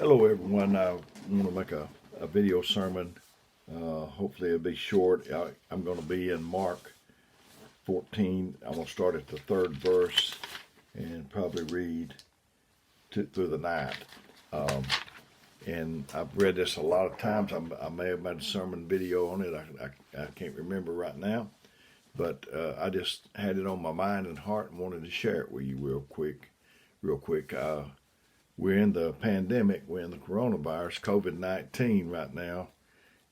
Hello everyone. I want to make a video sermon. Hopefully it'll be short. I'm going to be in Mark 14. I'm going to start at the third verse and probably read through the ninth. And I've read this a lot of times. I may have made a sermon video on it. I can't remember right now. But I just had it on my mind and heart and wanted to share it with you real quick. We're in the pandemic, we're in the coronavirus, COVID-19 right now.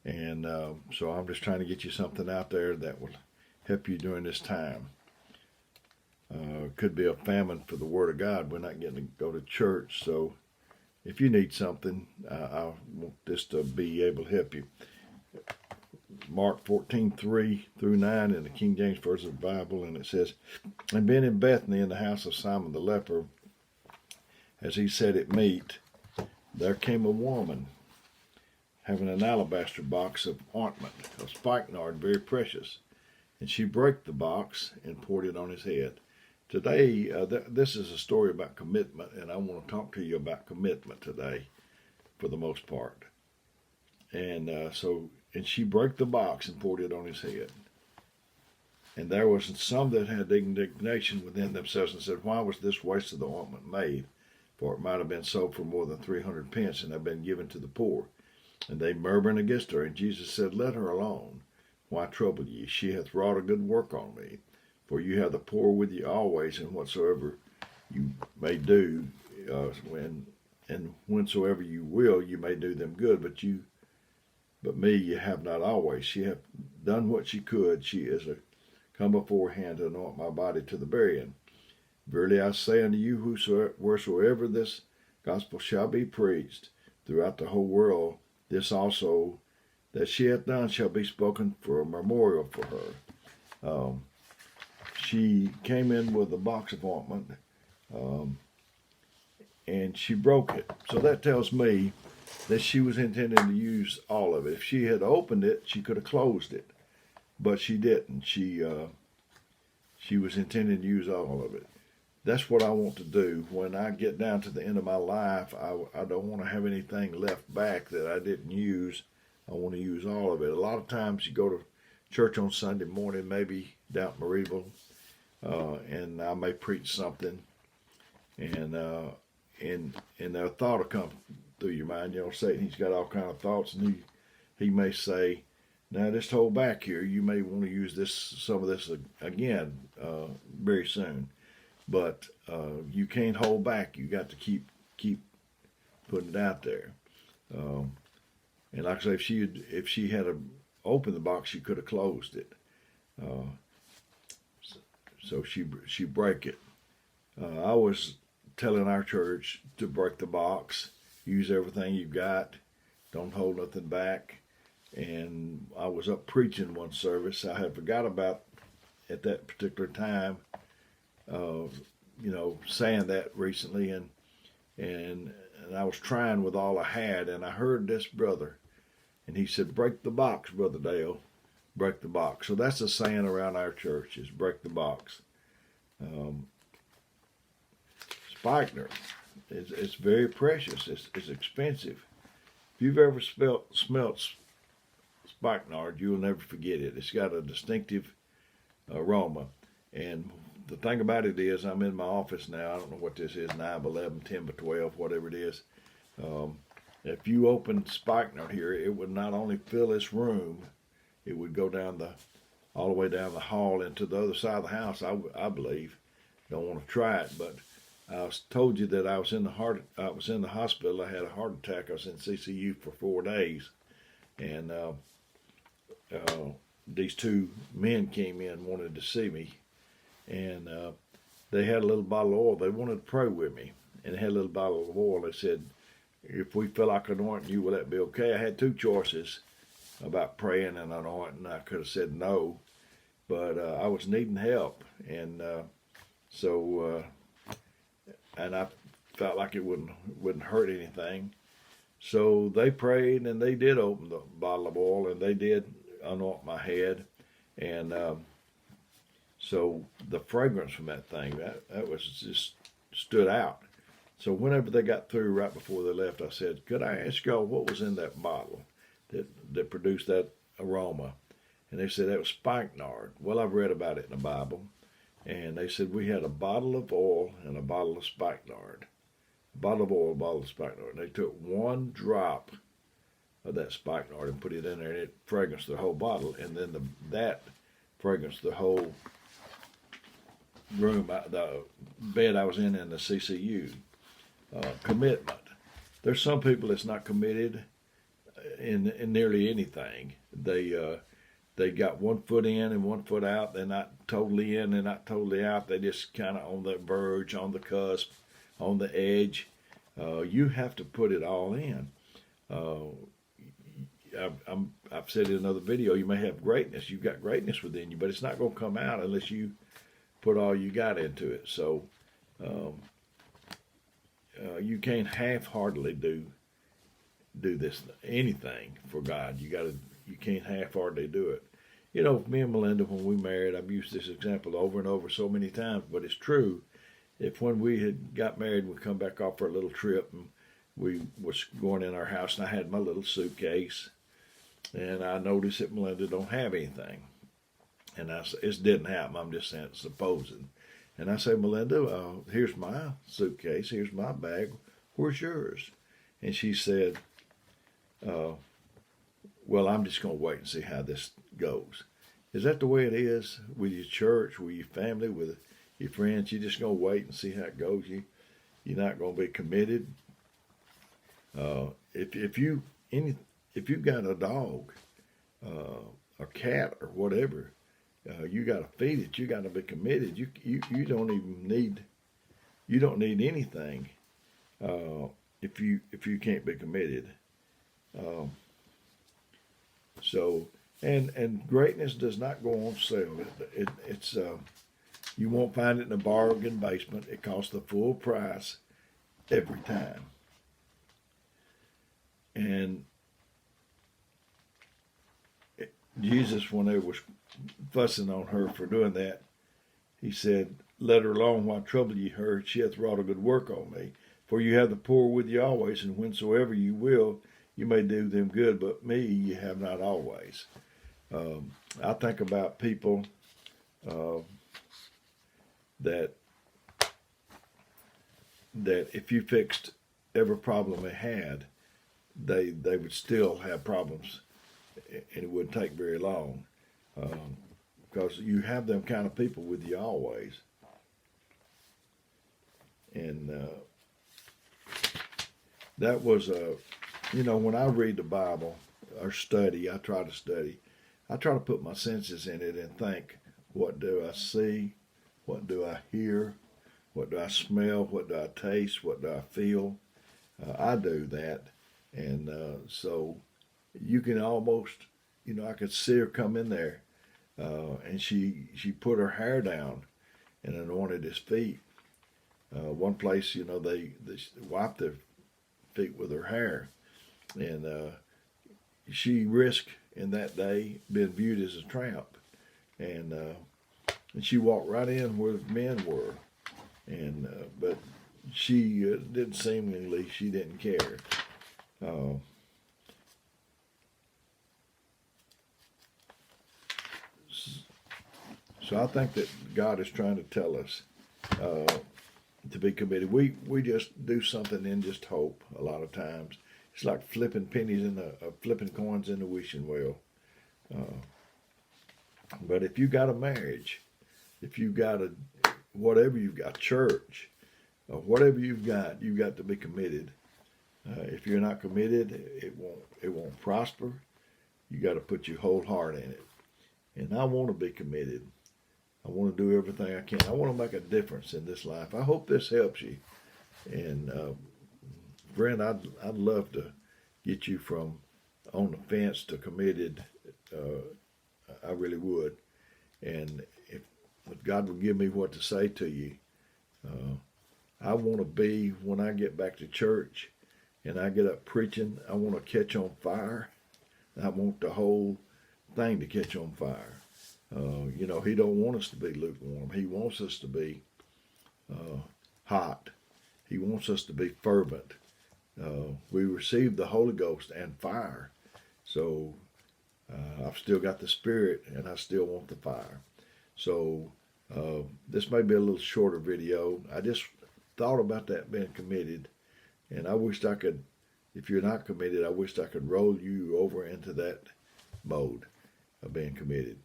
And so I'm just trying to get you something out there that will help you during this time. Could be a famine for the Word of God. We're not getting to go to church. So if you need something, I want this to be able to help you. Mark 14:3-9 in the King James Version of the Bible. And it says, "And being in Bethany in the house of Simon the leper, as he sat at meat, there came a woman having an alabaster box of ointment, of spikenard, very precious. And she broke the box and poured it on his head." Today, this is a story about commitment, and I want to talk to you about commitment today, for the most part. And and she broke the box and poured it on his head. And there was some that had indignation within themselves and said, "Why was this waste of the ointment made? For it might have been sold for more than 300 pence and have been given to the poor." And they murmured against her. And Jesus said, "Let her alone. Why trouble ye? She hath wrought a good work on me. For you have the poor with you always, and whatsoever you may do, whensoever you will, you may do them good. But me you have not always. She hath done what she could. She is come beforehand to anoint my body to the burying. Verily I say unto you, wheresoever this gospel shall be preached throughout the whole world, this also that she hath done shall be spoken for a memorial for her." She came in with a box of ointment, and she broke it. So that tells me that she was intending to use all of it. If she had opened it, she could have closed it, but she didn't. She was intending to use all of it. That's what I want to do. When I get down to the end of my life, I don't want to have anything left back that I didn't use. I want to use all of it. A lot of times you go to church on Sunday morning, maybe down at Maryville, and I may preach something, and a thought will come through your mind. You know, Satan, he's got all kind of thoughts, and he may say, "Now just hold back here. You may want to use some of this again very soon." But you can't hold back. You got to keep putting it out there. And like I say, if she had opened the box, she could have closed it. So she break it. I was telling our church to break the box, use everything you've got, don't hold nothing back. And I was up preaching one service. I had forgot about at that particular time. Saying that recently, and I was trying with all I had, and I heard this brother, and he said, "Break the box, Brother Dale, break the box." So that's a saying around our church, is break the box. Spikenard, it's very precious. It's expensive. If you've ever smelt spikenard, you'll never forget it. It's got a distinctive aroma. And the thing about it is, I'm in my office now. I don't know what this is, 9x11, 10x12, whatever it is. If you open spikenard here, it would not only fill this room, it would go all the way down the hall into the other side of the house, I believe. Don't want to try it, but I told you that I was in the hospital. I had a heart attack. I was in CCU for 4 days. And these two men came in, wanted to see me. And they had a little bottle of oil. They wanted to pray with me. And they had a little bottle of oil. They said, "If we feel like anointing you, will that be okay?" I had two choices about praying and anointing. I could have said no, but I was needing help. And and I felt like it wouldn't hurt anything. So they prayed, and they did open the bottle of oil, and they did anoint my head. And so the fragrance from that thing, that was just stood out. So whenever they got through, right before they left, I said, "Could I ask y'all what was in that bottle that produced that aroma?" And they said that was spikenard. Well, I've read about it in the Bible, and they said we had a bottle of oil and a bottle of spikenard. A bottle of oil, a bottle of spikenard. And they took one drop of that spikenard and put it in there, and it fragranced the whole bottle. And then that fragranced the whole room, the bed I was in the CCU. Commitment. There's some people that's not committed in nearly anything. They got 1 foot in and 1 foot out. They're not totally in, they're not totally out. They're just kind of on the verge, on the cusp, on the edge. You have to put it all in. I've said in another video, you may have greatness. You've got greatness within you, but it's not going to come out unless you put all you got into it. So you can't half-heartedly do this anything for God. You can't half-heartedly do it. You know, me and Melinda, when we married, I've used this example over and over so many times, but it's true. If when we had got married, we come back off for a little trip, and we was going in our house, and I had my little suitcase, and I noticed that Melinda don't have anything. And I said, it didn't happen. I'm just saying, supposing. And I say, Melinda, here's my suitcase. Here's my bag. Where's yours? And she said, well, I'm just going to wait and see how this goes. Is that the way it is with your church, with your family, with your friends? You're just going to wait and see how it goes. You're not going to be committed. If you've got a dog, a cat, or whatever, you got to feed it. You got to be committed. You don't even need anything if you can't be committed. And greatness does not go on sale. It's you won't find it in a bargain basement. It costs the full price every time. And Jesus, when they was fussing on her for doing that, he said, "Let her alone, why trouble ye her? She hath wrought a good work on me. For you have the poor with you always, and whensoever you will, you may do them good, but me you have not always." I think about people that if you fixed every problem they had, they would still have problems, and it wouldn't take very long, because you have them kind of people with you always. And that was when I read the Bible or study, I try to put my senses in it and think, what do I see? What do I hear? What do I smell? What do I taste? What do I feel? I do that. And so you can almost, I could see her come in there, and she put her hair down and anointed his feet. One place, they wiped their feet with her hair. And she risked in that day being viewed as a tramp. And she walked right in where the men were. And but she didn't seemingly, she didn't care. So I think that God is trying to tell us to be committed. We just do something in just hope a lot of times. It's like flipping pennies flipping coins in the wishing well. But if you got a marriage, if you got whatever you've got, church, whatever you've got to be committed. If you're not committed, it won't prosper. You got to put your whole heart in it. And I want to be committed. I want to do everything I can. I want to make a difference in this life. I hope this helps you. And friend, I'd love to get you from on the fence to committed. I really would. And if God will give me what to say to you, I want to be, when I get back to church and I get up preaching, I want to catch on fire. I want the whole thing to catch on fire. He don't want us to be lukewarm. He wants us to be hot. He wants us to be fervent. We received the Holy Ghost and fire. So I've still got the Spirit, and I still want the fire. So this may be a little shorter video. I just thought about that being committed, and I wished I could, if you're not committed, I wished I could roll you over into that mode of being committed.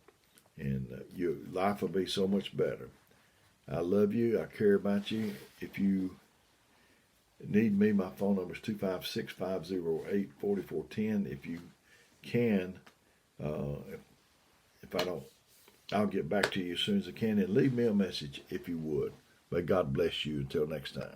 And your life will be so much better. I love you. I care about you. If you need me, my phone number is 256-508-4410. If you can, if I don't, I'll get back to you as soon as I can. And leave me a message if you would. May God bless you until next time.